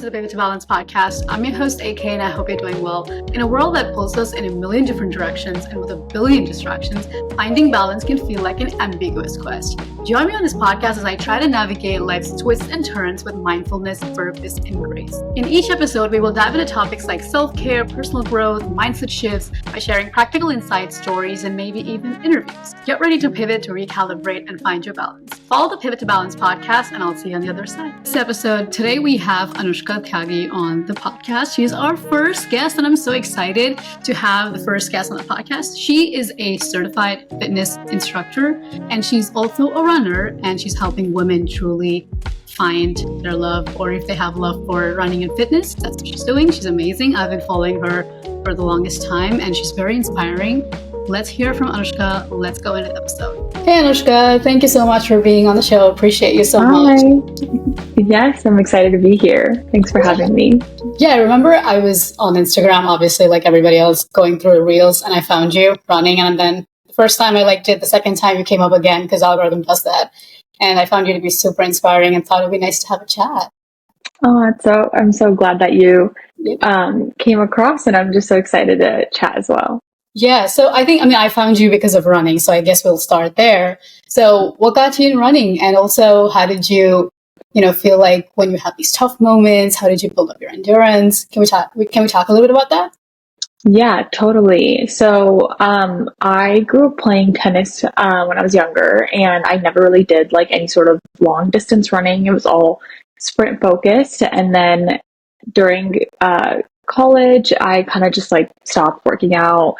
the Pivot to Balance podcast. I'm your host, AKay, and I hope you're doing well. In a world that pulls us in a million different directions and with a billion distractions, finding balance can feel like an ambiguous quest. Join me on this podcast as I try to navigate life's twists and turns with mindfulness, purpose, and grace. In each episode, we will dive into topics like self-care, personal growth, mindset shifts by sharing practical insights, stories, and maybe even interviews. Get ready to pivot, to recalibrate, and find your balance. Follow the Pivot to Balance podcast, and I'll see you on the other side. This episode, today we have Anushka Tyagi on the podcast. She's our first guest, and I'm so excited to have the first guest on the podcast. She is a certified fitness instructor, and she's also a runner, and she's helping women truly find their love, or if they have love for running and fitness, that's what she's doing. She's amazing. I've been following her for the longest time, and she's very inspiring. Let's hear from Anushka. Let's go into the episode. Hey Anushka, thank you so much for being on the show. Appreciate you so much. Yes, I'm excited to be here. Thanks for having me. Yeah, I remember I was on Instagram, obviously like everybody else, going through reels, and I found you running, and then the first time I liked it, the second time you came up again because algorithm does that. And I found you to be super inspiring and thought it would be nice to have a chat. Oh, I'm so glad that you came across, and I'm just so excited to chat as well. Yeah, so I found you because of running, so I guess we'll start there. So what got you in running? And also, how did you feel like when you had these tough moments? How did you build up your endurance? Can we talk a little bit about that? Yeah, totally. So I grew up playing tennis when I was younger, and I never really did like any sort of long distance running. It was all sprint focused. And then during college, I kind of just like stopped working out,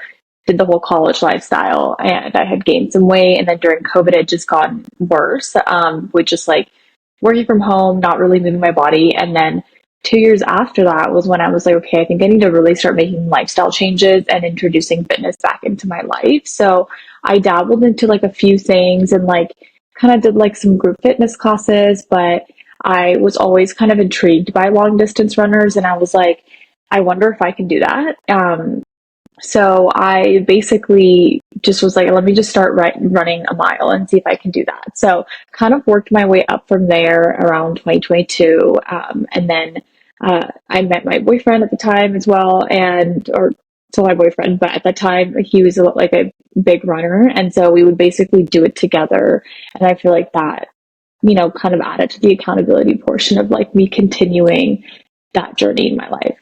did the whole college lifestyle, and I had gained some weight. And then during COVID, it had just gotten worse with just like working from home, not really moving my body. And then 2 years after that was when I was like, okay, I think I need to really start making lifestyle changes and introducing fitness back into my life. So I dabbled into like a few things and like kind of did like some group fitness classes, but I was always kind of intrigued by long distance runners. And I was like, I wonder if I can do that. So I basically just was like, let me just start running a mile and see if I can do that. So kind of worked my way up from there around 2022. And then I met my boyfriend at the time as well, or still my boyfriend, but at the time he was like a big runner. And so we would basically do it together. And I feel like that, kind of added to the accountability portion of like me continuing that journey in my life.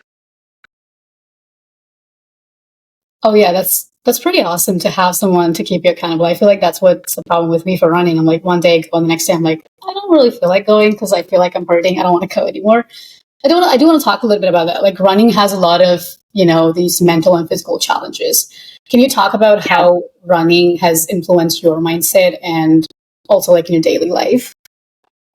Oh yeah, that's pretty awesome to have someone to keep you accountable. I feel like that's what's the problem with me for running. I'm like one day I go, the next day I'm like, I don't really feel like going because I feel like I'm hurting. I don't want to go anymore. I do want to talk a little bit about that. Like running has a lot of, these mental and physical challenges. Can you talk about how running has influenced your mindset and also like in your daily life?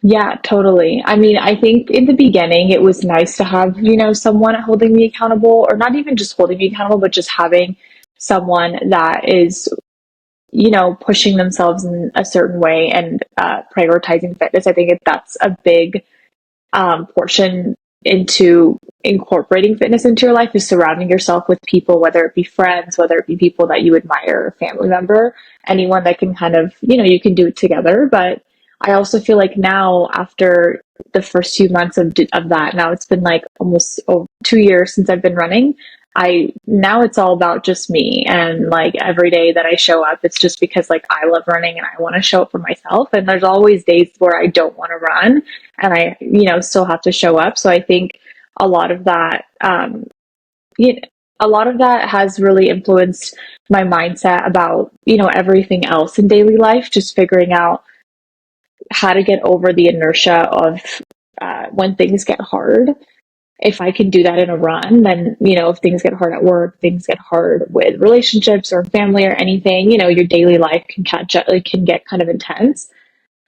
Yeah, totally. I mean, I think in the beginning, it was nice to have, someone holding me accountable, or not even just holding me accountable, but just having someone that is, pushing themselves in a certain way and prioritizing fitness. I think that's a big portion into incorporating fitness into your life, is surrounding yourself with people, whether it be friends, whether it be people that you admire, a family member, anyone that can kind of, you can do it together. But I also feel like now, after the first few months of that, now it's been like almost 2 years since I've been running. Now it's all about just me, and like every day that I show up, it's just because like I love running and I want to show up for myself. And there's always days where I don't want to run, and I, still have to show up. So I think a lot of that, has really influenced my mindset about, everything else in daily life, just figuring out how to get over the inertia of when things get hard. If I can do that in a run, then, if things get hard at work, things get hard with relationships or family or anything, your daily life can can get kind of intense.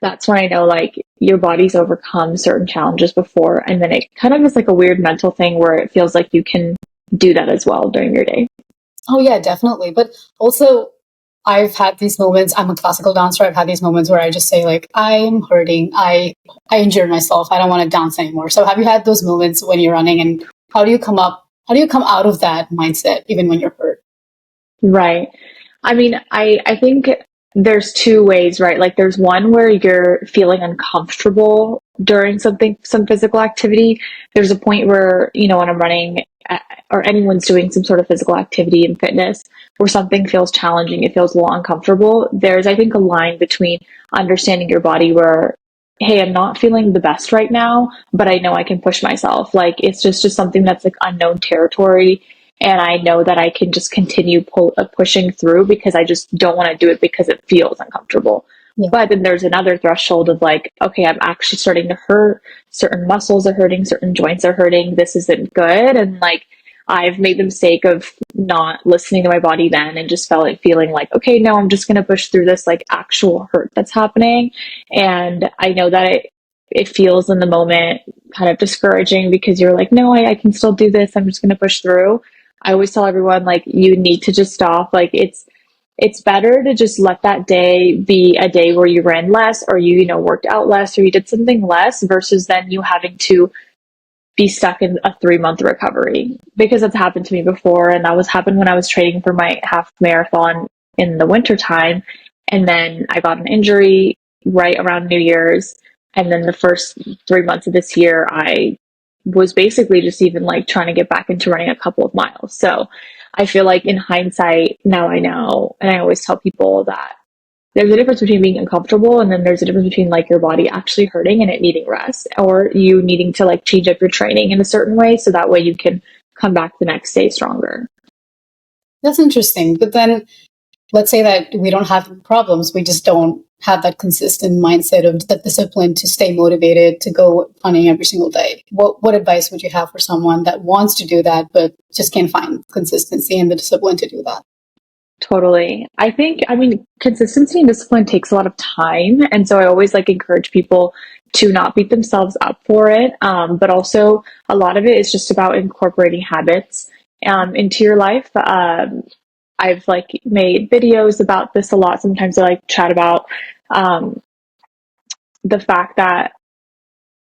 That's when I know like your body's overcome certain challenges before. And then it kind of is like a weird mental thing where it feels like you can do that as well during your day. Oh yeah, definitely. But also, I've had these moments. I'm a classical dancer. I've had these moments where I just say like, I'm hurting. I injured myself. I don't want to dance anymore. So have you had those moments when you're running, and how do you come out of that mindset even when you're hurt? Right. I mean, I think there's two ways, right? Like there's one where you're feeling uncomfortable during some physical activity. There's a point where, when I'm running or anyone's doing some sort of physical activity in fitness where something feels challenging, it feels a little uncomfortable. There's, I think, a line between understanding your body where, hey, I'm not feeling the best right now, but I know I can push myself. Like, it's just something that's like unknown territory. And I know that I can just continue pushing through because I just don't want to do it because it feels uncomfortable. Yeah. But then there's another threshold of like, okay, I'm actually starting to hurt. Certain muscles are hurting, certain joints are hurting. This isn't good. And like, I've made the mistake of not listening to my body then and just feeling like, okay, no, I'm just going to push through this like actual hurt that's happening. And I know that it feels in the moment kind of discouraging because you're like, no, I can still do this. I'm just going to push through. I always tell everyone, like, you need to just stop. Like, it's better to just let that day be a day where you ran less or you worked out less or you did something less versus then you having to be stuck in a 3-month recovery, because it's happened to me before. And that happened when I was training for my half marathon in the winter time. And then I got an injury right around New Year's. And then the first 3 months of this year, I was basically just even like trying to get back into running a couple of miles. So I feel like in hindsight, now I know. And I always tell people that there's a difference between being uncomfortable and then there's a difference between like your body actually hurting and it needing rest, or you needing to like change up your training in a certain way so that way you can come back the next day stronger. That's interesting. But then let's say that we don't have problems. We just don't have that consistent mindset of the discipline to stay motivated to go running every single day. What advice would you have for someone that wants to do that, but just can't find consistency and the discipline to do that? Totally. I mean, consistency and discipline takes a lot of time. And so I always like encourage people to not beat themselves up for it. But also a lot of it is just about incorporating habits into your life. I've like made videos about this a lot. Sometimes I like chat about um, the fact that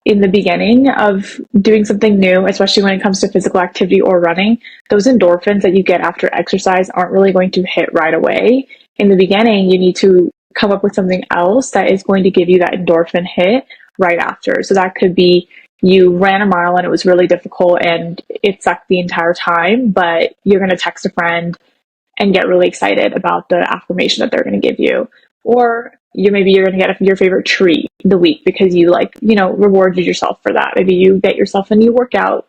in the beginning of doing something new, especially when it comes to physical activity or running, those endorphins that you get after exercise aren't really going to hit right away. In the beginning, you need to come up with something else that is going to give you that endorphin hit right after. So that could be you ran a mile and it was really difficult and it sucked the entire time, but you're going to text a friend and get really excited about the affirmation that they're going to give you. Or you're going to get your favorite treat the week because you rewarded yourself for that. Maybe you get yourself a new workout,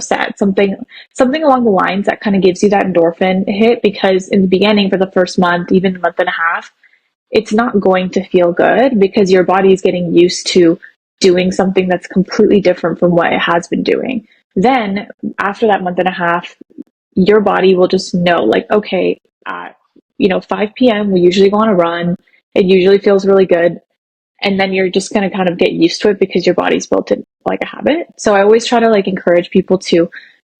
set, something along the lines that kind of gives you that endorphin hit, because in the beginning, for the first month, even a month and a half, it's not going to feel good because your body is getting used to doing something that's completely different from what it has been doing. Then after that month and a half, your body will just know, like, okay, at 5 p.m. we usually go on a run. It usually feels really good. And then you're just going to kind of get used to it because your body's built in like a habit. So I always try to like encourage people to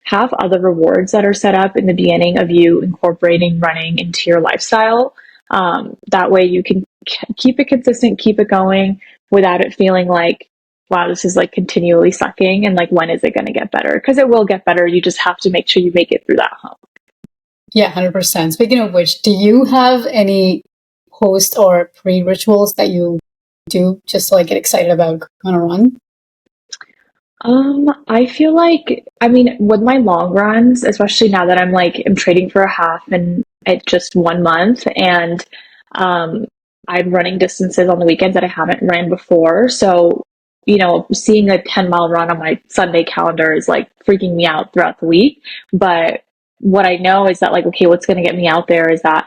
have other rewards that are set up in the beginning of you incorporating running into your lifestyle. That way you can keep it consistent, keep it going without it feeling like, wow, this is like continually sucking. And like, when is it going to get better? Because it will get better. You just have to make sure you make it through that hump. Yeah, 100%. Speaking of which, do you have any post or pre rituals that you do just to like get excited about going on a run? I feel like, I mean, with my long runs, especially now that I'm trading for a half and at just 1 month, and um, I'm running distances on the weekends that I haven't ran before. So, seeing a 10-mile run on my Sunday calendar is like freaking me out throughout the week. But what I know is that, like, okay, what's going to get me out there is that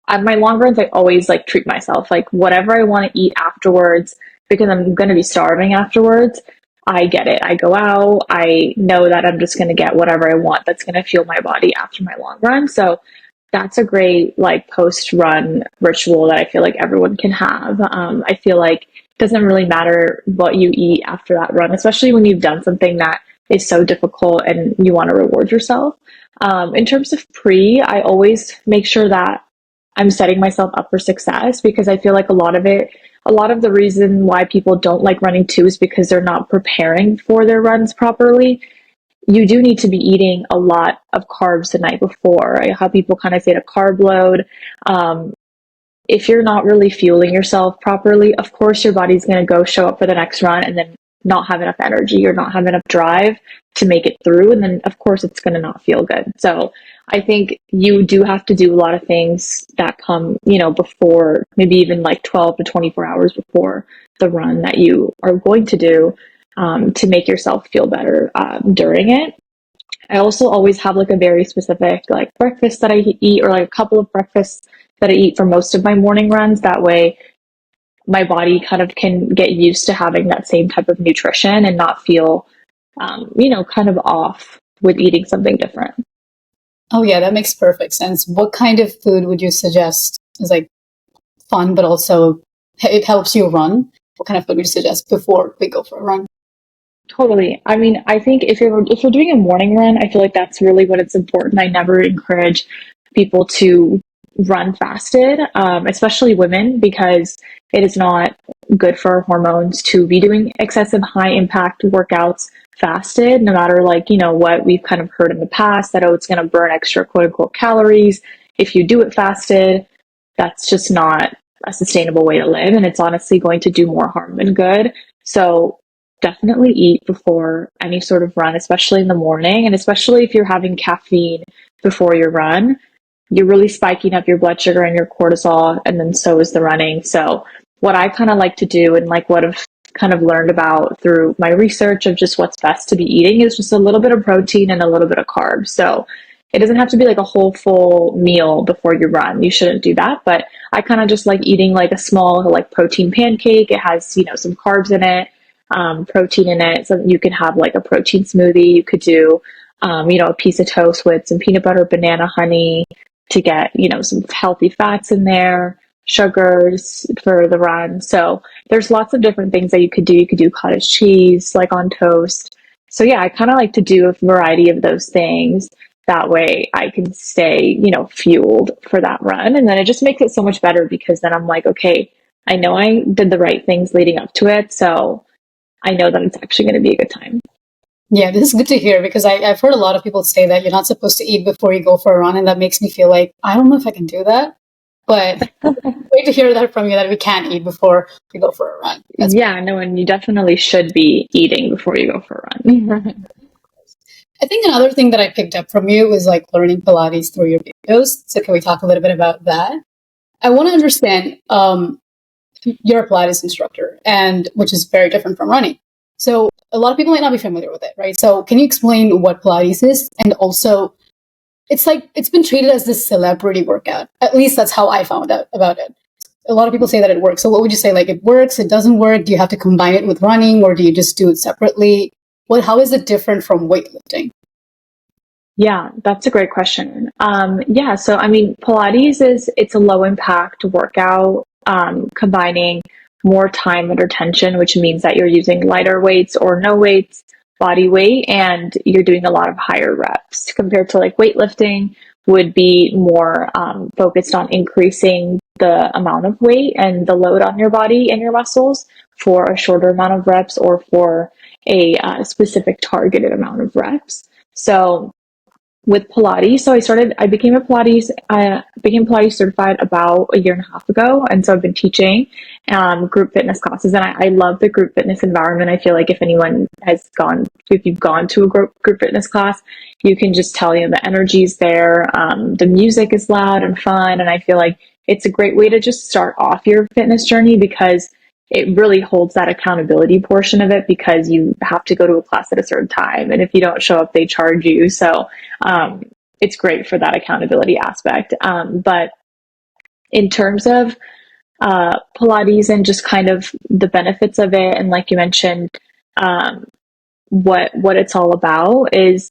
on my long runs, I always like treat myself, like whatever I want to eat afterwards, because I'm going to be starving afterwards. I get it. I go out. I know that I'm just going to get whatever I want that's going to fuel my body after my long run. So that's a great like post run ritual that I feel like everyone can have. I feel like it doesn't really matter what you eat after that run, especially when you've done something that is so difficult and you want to reward yourself. In terms of I always make sure that I'm setting myself up for success, because I feel like a lot of the reason why people don't like running too is because they're not preparing for their runs properly. You do need to be eating a lot of carbs the night before. How people kind of say to carb load. If you're not really fueling yourself properly, of course your body's going to go show up for the next run and then not have enough energy or not have enough drive to make it through. And then, of course, it's going to not feel good. So I think you do have to do a lot of things that come, before, maybe even like 12 to 24 hours before the run that you are going to do, to make yourself feel better during it. I also always have like a very specific like breakfast that I eat, or like a couple of breakfasts that I eat for most of my morning runs. That way my body kind of can get used to having that same type of nutrition and not feel, kind of off with eating something different. Oh yeah, that makes perfect sense. What kind of food would you suggest is like fun, but also it helps you run? What kind of food would you suggest before we go for a run? Totally. I mean, I think if you're doing a morning run, I feel like that's really what it's important. I never encourage people to run fasted, especially women, because it is not good for our hormones to be doing excessive high impact workouts fasted, no matter like, what we've kind of heard in the past that, oh, it's going to burn extra quote unquote calories if you do it fasted. That's just not a sustainable way to live. And it's honestly going to do more harm than good. So definitely eat before any sort of run, especially in the morning. And especially if you're having caffeine before your run, you're really spiking up your blood sugar and your cortisol, and then so is the running. So what I kind of like to do, and like what I've kind of learned about through my research of just what's best to be eating, is just a little bit of protein and a little bit of carbs. So it doesn't have to be like a whole full meal before you run. You shouldn't do that. But I kind of just like eating like a small like protein pancake. It has, some carbs in it, protein in it. So you can have like a protein smoothie. You could do, a piece of toast with some peanut butter, banana, honey, to get, some healthy fats in there, sugars for the run. So there's lots of different things that you could do. You could do cottage cheese, like on toast. So yeah, I kind of like to do a variety of those things. That way I can stay, fueled for that run. And then it just makes it so much better, because then I'm like, okay, I know I did the right things leading up to it. So I know that it's actually going to be a good time. Yeah, this is good to hear because I've heard a lot of people say that you're not supposed to eat before you go for a run, and that makes me feel like I don't know if I can do that. But great to hear that from you that we can't eat before we go for a run. Yeah, no, and you definitely should be eating before you go for a run. I think another thing that I picked up from you was like learning Pilates through your videos. So can we talk a little bit about that? I want to understand. You're a Pilates instructor, and which is very different from running. So a lot of people might not be familiar with it, right? So can you explain what Pilates is? And also, it's like it's been treated as this celebrity workout. At least that's how I found out about it. A lot of people say that it works. So what would you say? Like it works, it doesn't work? Do you have to combine it with running, or do you just do it separately? How is it different from weightlifting? Yeah, that's a great question. Yeah, so I mean, Pilates it's a low impact workout, combining more time under tension, which means that you're using lighter weights or no weights, body weight, and you're doing a lot of higher reps compared to like weightlifting would be more focused on increasing the amount of weight and the load on your body and your muscles for a shorter amount of reps, or for a specific targeted amount of reps. So with Pilates. So I became Pilates certified about a year and a half ago. And so I've been teaching group fitness classes, and I love the group fitness environment. I feel like if you've gone to a group fitness class, you can just tell, the energy's there. The music is loud and fun. And I feel like it's a great way to just start off your fitness journey, because it really holds that accountability portion of it, because you have to go to a class at a certain time. And if you don't show up, they charge you. So it's great for that accountability aspect. But in terms of Pilates and just kind of the benefits of it, and like you mentioned, what it's all about is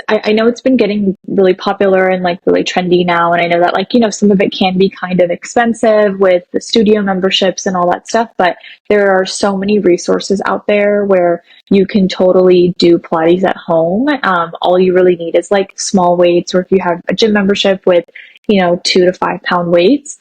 I know it's been getting really popular and like really trendy now, and I know that like some of it can be kind of expensive with the studio memberships and all that stuff, but there are so many resources out there where you can totally do Pilates at home. All you really need is like small weights, or if you have a gym membership with 2 to 5 pound weights,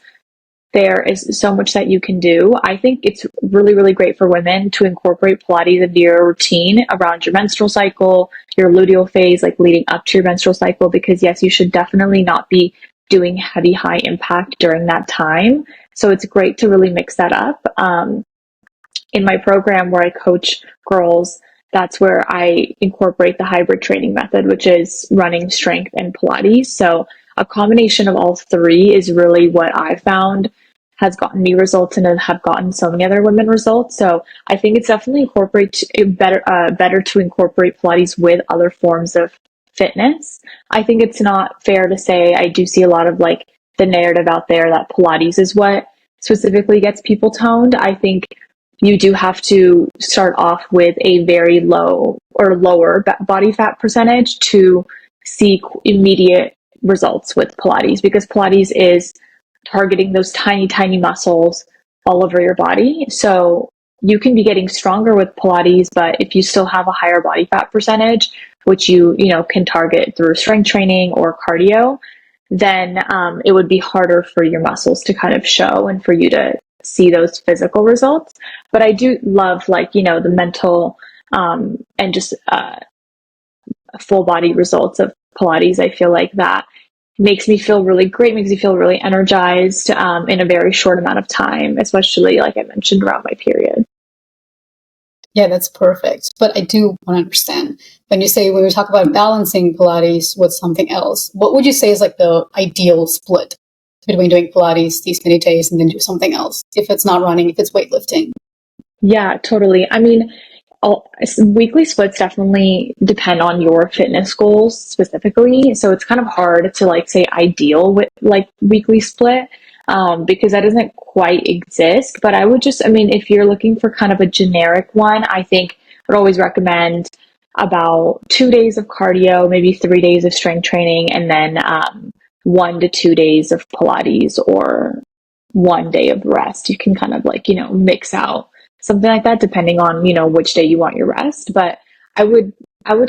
there is so much that you can do. I think it's really, really great for women to incorporate Pilates into your routine around your menstrual cycle, your luteal phase, like leading up to your menstrual cycle, because yes, you should definitely not be doing heavy, high impact during that time. So it's great to really mix that up. in my program where I coach girls, that's where I incorporate the hybrid training method, which is running, strength, and Pilates. So a combination of all three is really what I found has gotten me results and have gotten so many other women results. So I think it's definitely better to incorporate Pilates with other forms of fitness. I think it's not fair to say, I do see a lot of like the narrative out there that Pilates is what specifically gets people toned. I think you do have to start off with a very low or lower body fat percentage to see immediate results with Pilates, because Pilates is targeting those tiny, tiny muscles all over your body. So you can be getting stronger with Pilates, but if you still have a higher body fat percentage, which you can target through strength training or cardio, then it would be harder for your muscles to kind of show and for you to see those physical results. But I do love, like, the mental and just full body results of Pilates. I feel like that makes me feel really great, makes me feel really energized in a very short amount of time, especially like I mentioned around my period. Yeah, that's perfect. But I do want to understand, when we talk about balancing Pilates with something else, what would you say is like the ideal split between doing Pilates these many days and then do something else? If it's not running, if it's weightlifting. Yeah, totally. I mean, weekly splits definitely depend on your fitness goals specifically. So it's kind of hard to like say ideal with like weekly split because that doesn't quite exist. But I mean, if you're looking for kind of a generic one, I think I'd always recommend about 2 days of cardio, maybe 3 days of strength training, and then 1 to 2 days of Pilates or 1 day of rest. You can kind of like, mix out something like that, depending on, which day you want your rest. But I would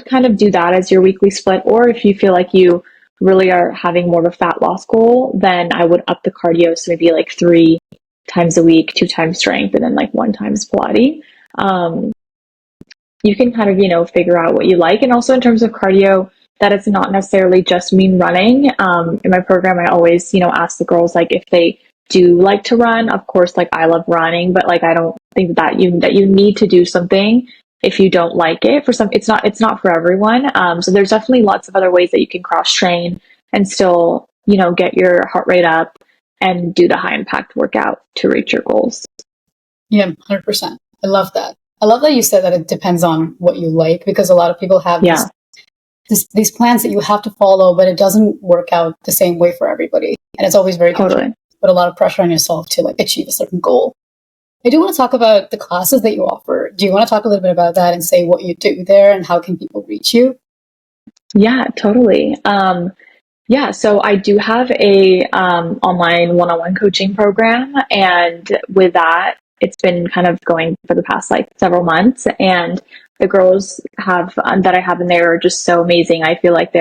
kind of do that as your weekly split. Or if you feel like you really are having more of a fat loss goal, then I would up the cardio. So maybe like 3 times a week, 2 times strength, and then like 1 times Pilates. You can kind of, figure out what you like. And also in terms of cardio, that it's not necessarily just mean running. In my program, I always, ask the girls, like, if they do like to run. Of course, like, I love running, but like, I don't think that you need to do something if you don't like it. It's not for everyone. So there's definitely lots of other ways that you can cross train and still, get your heart rate up and do the high impact workout to reach your goals. Yeah, 100%. I love that. I love that you said that it depends on what you like, because a lot of people have these plans that you have to follow, but it doesn't work out the same way for everybody. And it's always very totally put a lot of pressure on yourself to like achieve a certain goal. I do want to talk about the classes that you offer. Do you want to talk a little bit about that and say what you do there and how can people reach you? Yeah, totally. So I do have a online one-on-one coaching program, and with that, it's been kind of going for the past like several months, and the girls that I have in there are just so amazing. I feel like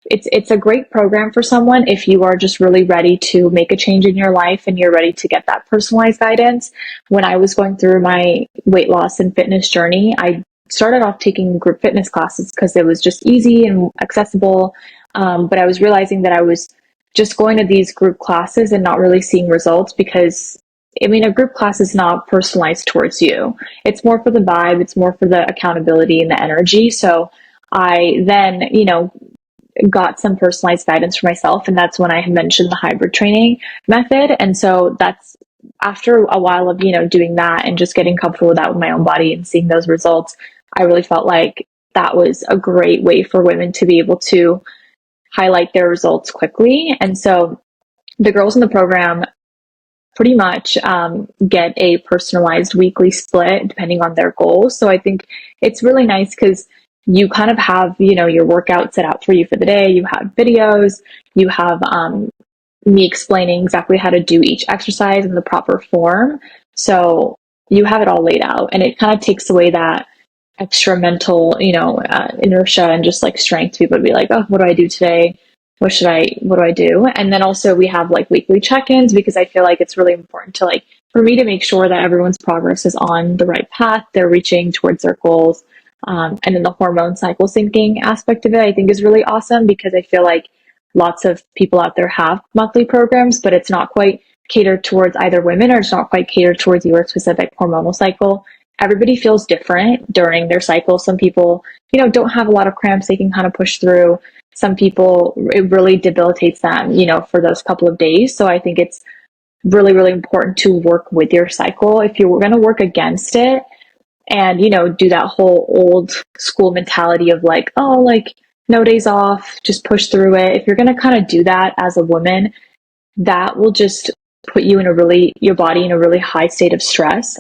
it's a great program for someone if you are just really ready to make a change in your life and you're ready to get that personalized guidance. When I was going through my weight loss and fitness journey, I started off taking group fitness classes because it was just easy and accessible. But I was realizing that I was just going to these group classes and not really seeing results because, I mean, a group class is not personalized towards you. It's more for the vibe. It's more for the accountability and the energy. So I then, got some personalized guidance for myself. And that's when I had mentioned the hybrid training method. And so that's after a while of, doing that and just getting comfortable with that with my own body and seeing those results, I really felt like that was a great way for women to be able to highlight their results quickly. And so the girls in the program pretty much get a personalized weekly split depending on their goals. So I think it's really nice because you kind of have, your workout set out for you for the day. You have videos, you have me explaining exactly how to do each exercise in the proper form. So you have it all laid out, and it kind of takes away that extra mental, inertia and just like strength. People would be like, oh, what do I do today? What do I do? And then also we have like weekly check-ins, because I feel like it's really important to like, for me to make sure that everyone's progress is on the right path. They're reaching towards their goals. And then the hormone cycle syncing aspect of it, I think, is really awesome, because I feel like lots of people out there have monthly programs, but it's not quite catered towards either women, or it's not quite catered towards your specific hormonal cycle. Everybody feels different during their cycle. Some people, don't have a lot of cramps, they can kind of push through. Some people, it really debilitates them, for those couple of days. So I think it's really, really important to work with your cycle. If you're going to work against it and, do that whole old school mentality of like, oh, like no days off, just push through it. If you're going to kind of do that as a woman, that will just put you in your body in a really high state of stress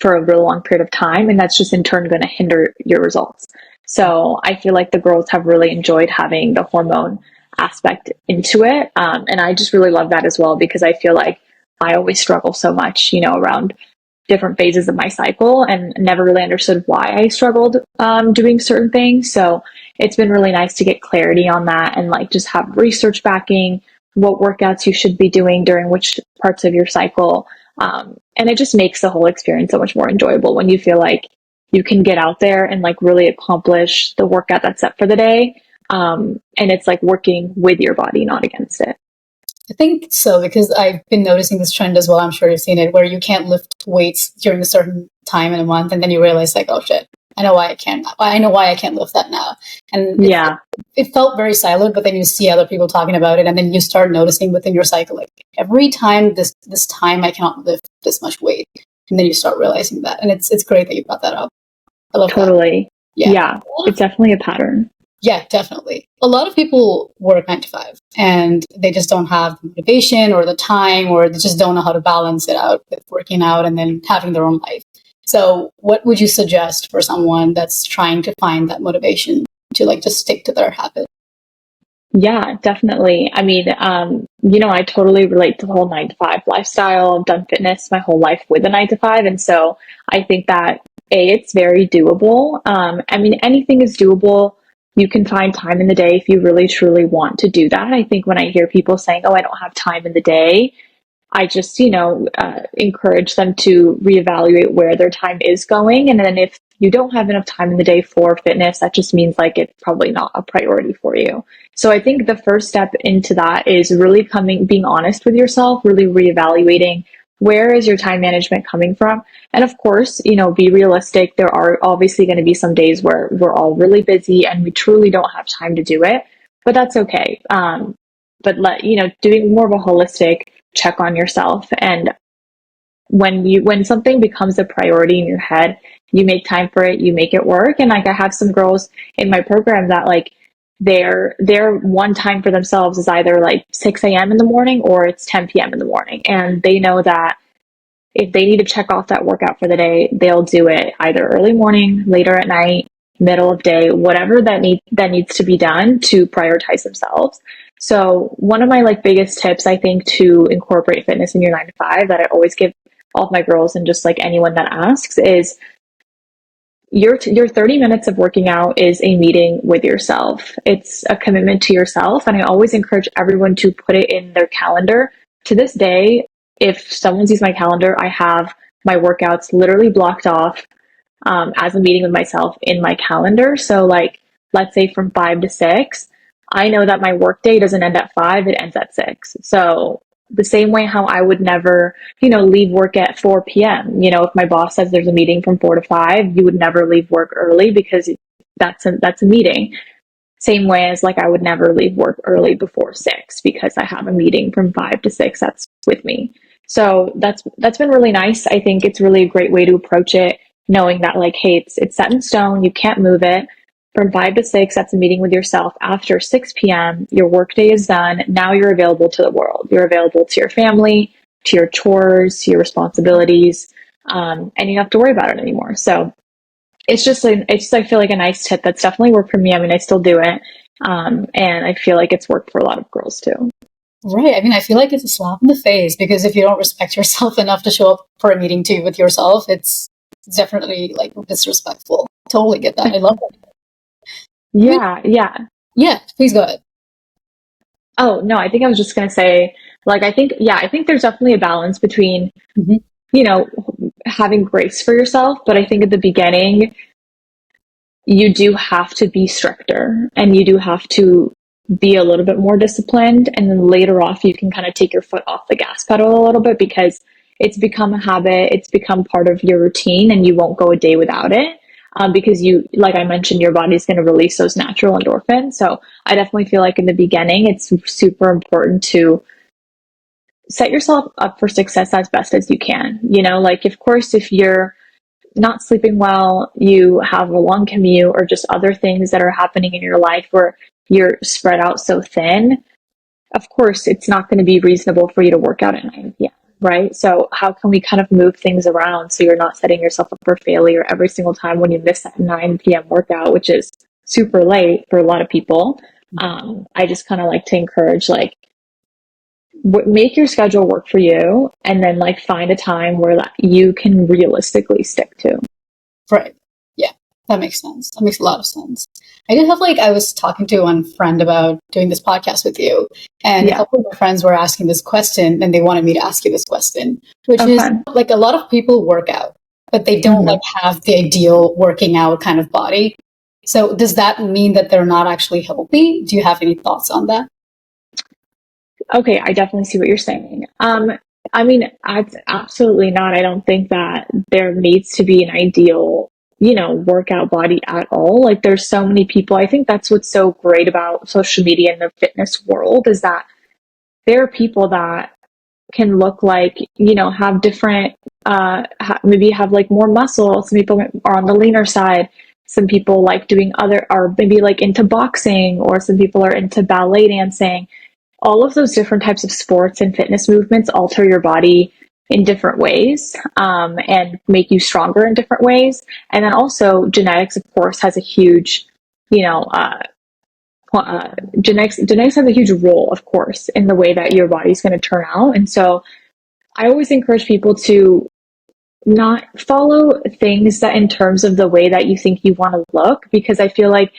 for a real long period of time. And that's just in turn going to hinder your results. So I feel like the girls have really enjoyed having the hormone aspect into it. And I just really love that as well, because I feel like I always struggle so much, around different phases of my cycle, and never really understood why I struggled doing certain things. So it's been really nice to get clarity on that and like just have research backing what workouts you should be doing during which parts of your cycle. And it just makes the whole experience so much more enjoyable when you feel like you can get out there and like really accomplish the workout that's set for the day. And it's like working with your body, not against it. I think so, because I've been noticing this trend as well. I'm sure you've seen it, where you can't lift weights during a certain time in a month, and then you realize like, oh shit, I know why I can't lift that now. And it felt very siloed, but then you see other people talking about it, and then you start noticing within your cycle, like every time this time I cannot lift this much weight, and then you start realizing that, and it's great that you brought that up. I love totally. That. Yeah, it's definitely a pattern. Yeah, definitely. A lot of people work 9 to 5 and they just don't have the motivation or the time, or they just don't know how to balance it out with working out and then having their own life. So what would you suggest for someone that's trying to find that motivation to like just stick to their habit? Yeah, definitely. I mean, I totally relate to the whole 9 to 5 lifestyle. I've done fitness my whole life with a 9 to 5. And so I think that it's very doable. I mean, anything is doable. You can find time in the day if you really truly want to do that. I think when I hear people saying, oh, I don't have time in the day, I just, encourage them to reevaluate where their time is going. And then if you don't have enough time in the day for fitness, that just means like it's probably not a priority for you. So I think the first step into that is really being honest with yourself, really reevaluating where is your time management coming from. And of course, be realistic. There are obviously going to be some days where we're all really busy and we truly don't have time to do it, but that's okay. But doing more of a holistic check on yourself. And when something becomes a priority in your head, you make time for it, you make it work. And like I have some girls in my program that like their one time for themselves is either like 6 a.m. in the morning or it's 10 p.m. in the morning. And they know that if they need to check off that workout for the day, they'll do it either early morning, later at night, middle of day, whatever that needs to be done to prioritize themselves. So one of my like biggest tips, I think, to incorporate fitness in your 9 to 5 that I always give all of my girls and just like anyone that asks is your 30 minutes of working out is a meeting with yourself. It's a commitment to yourself. And I always encourage everyone to put it in their calendar. To this day, if someone sees my calendar, I have my workouts literally blocked off as a meeting with myself in my calendar. So like, let's say from 5 to 6, I know that my work day doesn't end at 5, it ends at 6. So the same way how I would never, leave work at 4 p.m. If my boss says there's a meeting from 4 to 5, you would never leave work early because that's a meeting. Same way as like I would never leave work early before 6 because I have a meeting from 5 to 6 that's with me. So that's been really nice. I think it's really a great way to approach it, knowing that like, hey, it's set in stone, you can't move it. From 5 to 6, that's a meeting with yourself. After 6 p.m., your workday is done. Now you're available to the world. You're available to your family, to your chores, to your responsibilities, and you don't have to worry about it anymore. So it's just I feel like a nice tip that's definitely worked for me. I mean, I still do it, and I feel like it's worked for a lot of girls too. Right. I mean, I feel like it's a slap in the face because if you don't respect yourself enough to show up for a meeting too with yourself, it's definitely like disrespectful. Totally get that. I love it. Yeah. Yeah, please go ahead. Oh, no, I think I was just going to say, like, I think there's definitely a balance between, having grace for yourself. But I think at the beginning, you do have to be stricter and you do have to be a little bit more disciplined, and then later off you can kind of take your foot off the gas pedal a little bit because it's become a habit, it's become part of your routine, and you won't go a day without it. Because you, like I mentioned, your body's going to release those natural endorphins. So I definitely feel like in the beginning, it's super important to set yourself up for success as best as you can. You know, like, of course, if you're not sleeping well, you have a long commute, or just other things that are happening in your life where you're spread out so thin, of course, it's not going to be reasonable for you to work out at 9 p.m., right? So how can we kind of move things around so you're not setting yourself up for failure every single time when you miss that 9 p.m. workout, which is super late for a lot of people. I just kind of like to encourage, like, make your schedule work for you, and then like find a time where that you can realistically stick to. Right. Yeah, that makes sense. That makes a lot of sense. I did have I was talking to one friend about doing this podcast with you, and a couple of my friends were asking this question, and they wanted me to ask you this question, which is like, a lot of people work out, but they don't like have the ideal working out kind of body. So does that mean that they're not actually healthy? Do you have any thoughts on that? Okay, I definitely see what you're saying. I mean, absolutely not. I don't think that there needs to be an ideal, workout body at all. Like, there's so many people. I think that's what's so great about social media and the fitness world, is that there are people that can look like, have different, maybe have like more muscle. Some people are on the leaner side. Some people like doing are maybe like into boxing, or some people are into ballet dancing. All of those different types of sports and fitness movements alter your body in different ways, and make you stronger in different ways. And then also genetics, of course, has a huge, genetics have a huge role, of course, in the way that your body's going to turn out. And so I always encourage people to not follow things that in terms of the way that you think you want to look, because I feel like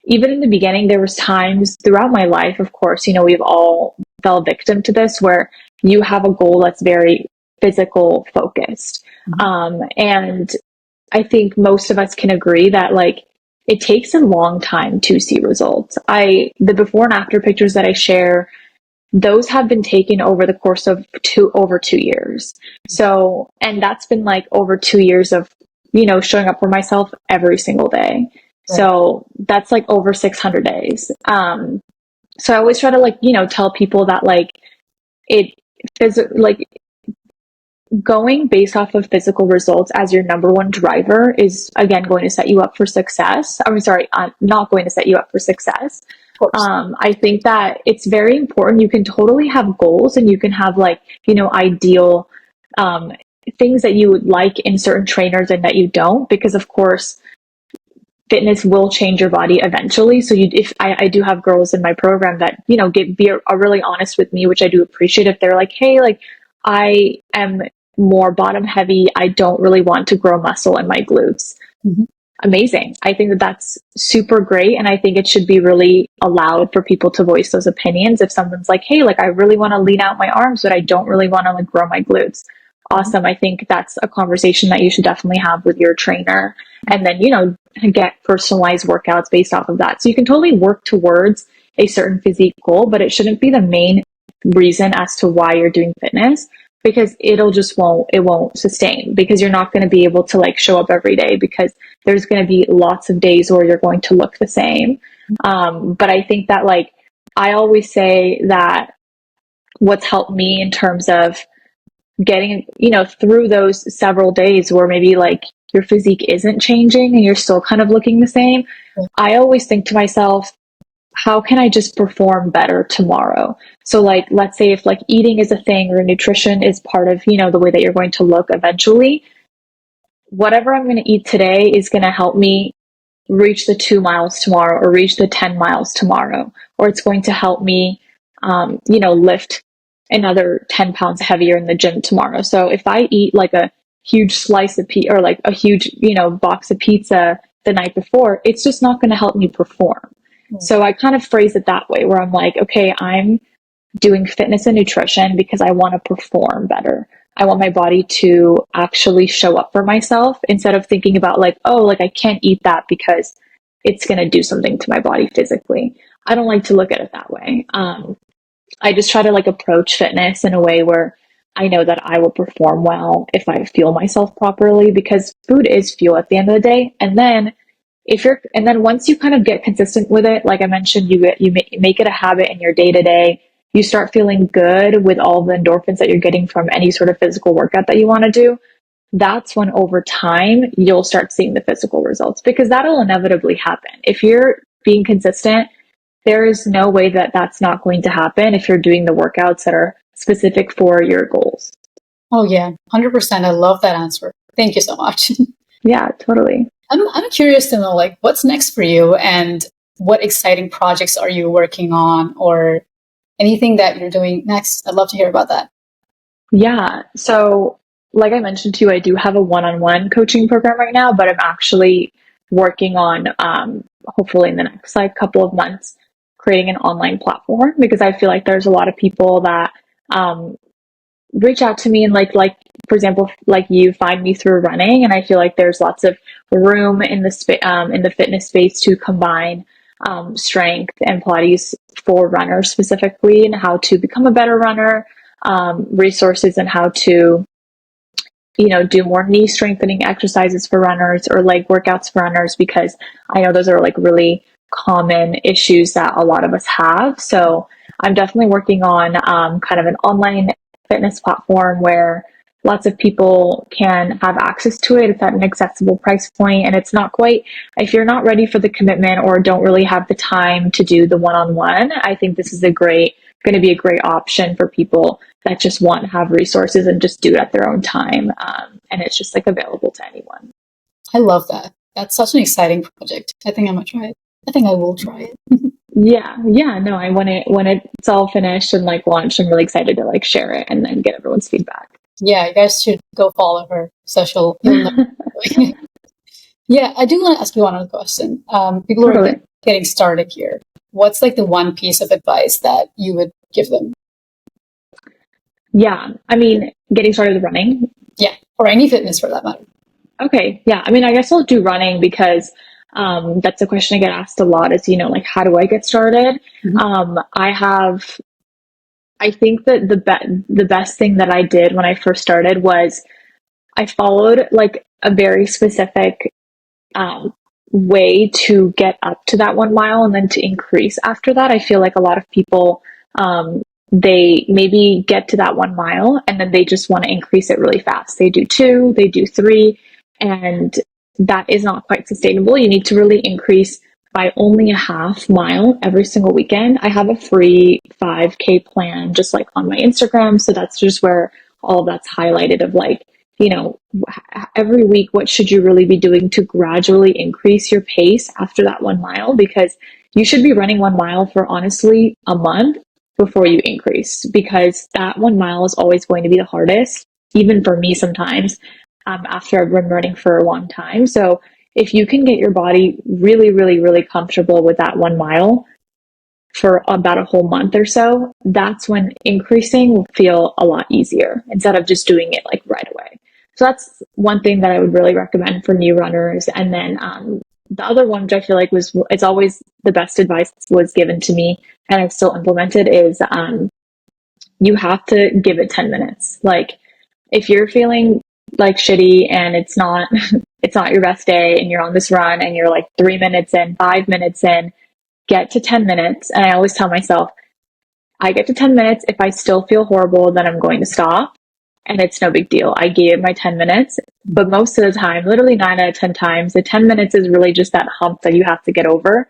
even in the beginning, there was times throughout my life, of course, we've all fell victim to this, where you have a goal that's very physical focused. And I think most of us can agree that like it takes a long time to see results. The before and after pictures that I share, those have been taken over the course of over 2 years. So, and that's been like over 2 years of, showing up for myself every single day. Right. So that's like over 600 days. So I always try to like, tell people that like it is like going based off of physical results as your number one driver is again going to set you up for success. I'm sorry, not going to set you up for success. I think that it's very important. You can totally have goals, and you can have like, ideal things that you would like in certain trainers and that you don't, because of course fitness will change your body eventually. So if I do have girls in my program that, are really honest with me, which I do appreciate. If they're like, hey, like I am more bottom heavy, I don't really want to grow muscle in my glutes. Amazing. I think that that's super great. And I think it should be really allowed for people to voice those opinions. If someone's like, hey, like I really want to lean out my arms, but I don't really want to like grow my glutes. Awesome. I think that's a conversation that you should definitely have with your trainer, and then, get personalized workouts based off of that. So you can totally work towards a certain physique goal, but it shouldn't be the main reason as to why you're doing fitness, because it won't sustain, because you're not going to be able to like show up every day, because there's going to be lots of days where you're going to look the same. But I think that like, I always say that what's helped me in terms of getting, through those several days where maybe like your physique isn't changing and you're still kind of looking the same, I always think to myself, how can I just perform better tomorrow? So like, let's say if like eating is a thing, or nutrition is part of, the way that you're going to look eventually, whatever I'm going to eat today is going to help me reach the 2 miles tomorrow, or reach the 10 miles tomorrow, or it's going to help me, lift another 10 pounds heavier in the gym tomorrow. So if I eat like a huge slice of pizza, or like a huge, box of pizza the night before, it's just not going to help me perform. So I kind of phrase it that way, where I'm like, okay, I'm doing fitness and nutrition because I want to perform better. I want my body to actually show up for myself, instead of thinking about like, oh, like I can't eat that because it's going to do something to my body physically. I don't like to look at it that way. I just try to like approach fitness in a way where I know that I will perform well if I fuel myself properly, because food is fuel at the end of the day. And then once you kind of get consistent with it, like I mentioned, make it a habit in your day to day. You start feeling good with all the endorphins that you're getting from any sort of physical workout that you want to do. That's when over time you'll start seeing the physical results, because that'll inevitably happen. If you're being consistent, there is no way that that's not going to happen if you're doing the workouts that are specific for your goals. Oh yeah, 100%. I love that answer. Thank you so much. Yeah, totally. I'm curious to know, like, what's next for you, and what exciting projects are you working on, or anything that you're doing next? I'd love to hear about that. Yeah. So, like I mentioned to you, I do have a one-on-one coaching program right now, but I'm actually working on, hopefully in the next like couple of months, creating an online platform, because I feel like there's a lot of people that um, reach out to me and like for example, like you find me through running, and I feel like there's lots of room in the fitness space to combine strength and Pilates for runners specifically, and how to become a better runner, resources and how to do more knee strengthening exercises for runners or leg workouts for runners, because I know those are like really common issues that a lot of us have. So I'm definitely working on kind of an online fitness platform where lots of people can have access to it. It's at an accessible price point, and it's not quite, if you're not ready for the commitment or don't really have the time to do the one-on-one, I think this is going to be a great option for people that just want to have resources and just do it at their own time. And it's just like available to anyone. I love that. That's such an exciting project. I think I'm gonna try it. I think I will try it. Yeah, no, I when it's all finished and like launched, I'm really excited to like share it and then get everyone's feedback. Yeah, you guys should go follow her, so you'll know. Yeah, I do want to ask you one other question. People are Totally. getting started here. What's like the one piece of advice that you would give them? Yeah, I mean, getting started running. Yeah, or any fitness for that matter. Okay, yeah, I mean, I guess I'll do running because that's a question I get asked a lot is, like, how do I get started? Mhm. I think that the best thing that I did when I first started was I followed like a very specific um, way to get up to that 1 mile and then to increase after that. I feel like a lot of people, they maybe get to that 1 mile and then they just want to increase it really fast. They do two, they do three, and that is not quite sustainable. You need to really increase by only a half mile every single weekend. I have a free 5K plan just like on my Instagram. So that's just where all of that's highlighted of like, you know, every week, what should you really be doing to gradually increase your pace after that 1 mile? Because you should be running 1 mile for honestly a month before you increase, because that 1 mile is always going to be the hardest, even for me sometimes, after I've been running for a long time. So if you can get your body really, really, really comfortable with that 1 mile for about a whole month or so, that's when increasing will feel a lot easier instead of just doing it like right away. So that's one thing that I would really recommend for new runners. And then the other one, which I feel like it's always the best advice was given to me and I've still implemented, is you have to give it 10 minutes. Like if you're feeling like shitty and it's not it's not your best day and you're on this run and you're like 3 minutes in, 5 minutes in, get to 10 minutes. And I always tell myself, I get to 10 minutes. If I still feel horrible, then I'm going to stop. And it's no big deal. I gave my 10 minutes, but most of the time, literally 9 out of 10 times, the 10 minutes is really just that hump that you have to get over.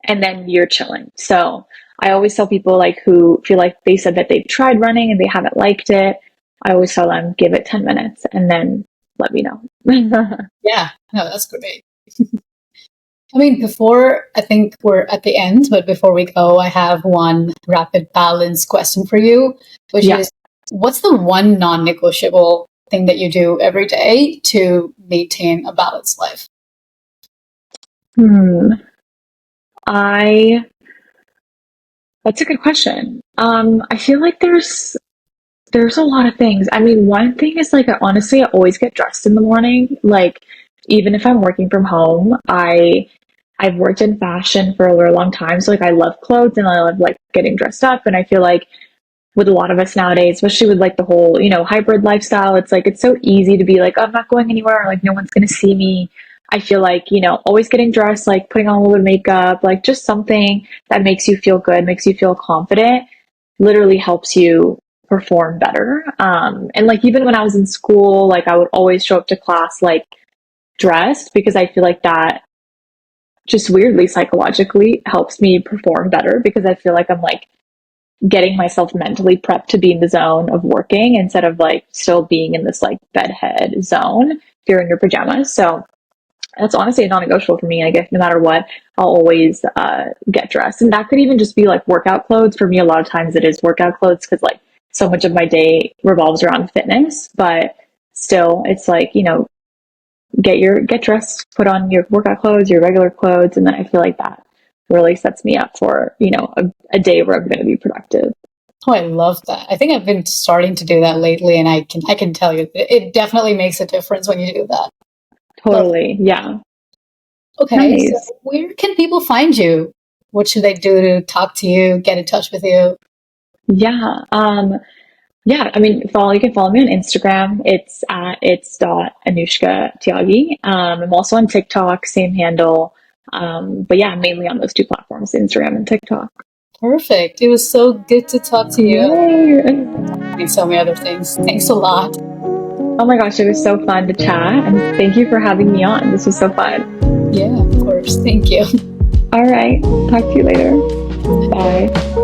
And then you're chilling. So I always tell people like who feel like they said that they've tried running and they haven't liked it. I always tell them, give it 10 minutes and then let me know. Yeah, no, that's great. I mean, before, I think we're at the end, but before we go, I have one rapid balance question for you, which Yeah. is, what's the one non-negotiable thing that you do every day to maintain a balanced life? Hmm. I That's a good question. I feel like there's a lot of things. I mean, one thing is like honestly, I always get dressed in the morning. Like even if I'm working from home, I I've worked in fashion for a very long time. So like I love clothes and I love like getting dressed up. And I feel like with a lot of us nowadays, especially with like the whole, hybrid lifestyle, it's like it's so easy to be like, oh, I'm not going anywhere, like no one's gonna see me. I feel like, always getting dressed, like putting on a little bit of makeup, like just something that makes you feel good, makes you feel confident, literally helps you perform better. And like even when I was in school, like I would always show up to class like dressed because I feel like that just weirdly psychologically helps me perform better because I feel like I'm like getting myself mentally prepped to be in the zone of working instead of like still being in this like bedhead zone if you're in your pajamas. So that's honestly a non-negotiable for me. I guess no matter what, I'll always get dressed. And that could even just be like workout clothes. For me, a lot of times it is workout clothes because like so much of my day revolves around fitness. But still, it's like, get dressed, put on your workout clothes, your regular clothes. And then I feel like that really sets me up for, a day where I'm going to be productive. Oh, I love that. I think I've been starting to do that lately, and I can tell you it definitely makes a difference when you do that. Love it. Totally. Yeah. Okay, so Nice. where can people find you? What should they do to talk to you, get in touch with you? Yeah. Yeah. I mean, you can follow me on Instagram. It's dot Anushka Tyagi. I'm also on TikTok, same handle. But yeah, mainly on those two platforms, Instagram and TikTok. Perfect. It was so good to talk to you. Yay. And so many other things. Thanks a lot. Oh my gosh, it was so fun to chat. And thank you for having me on. This was so fun. Yeah, of course. Thank you. All right. Talk to you later. Bye.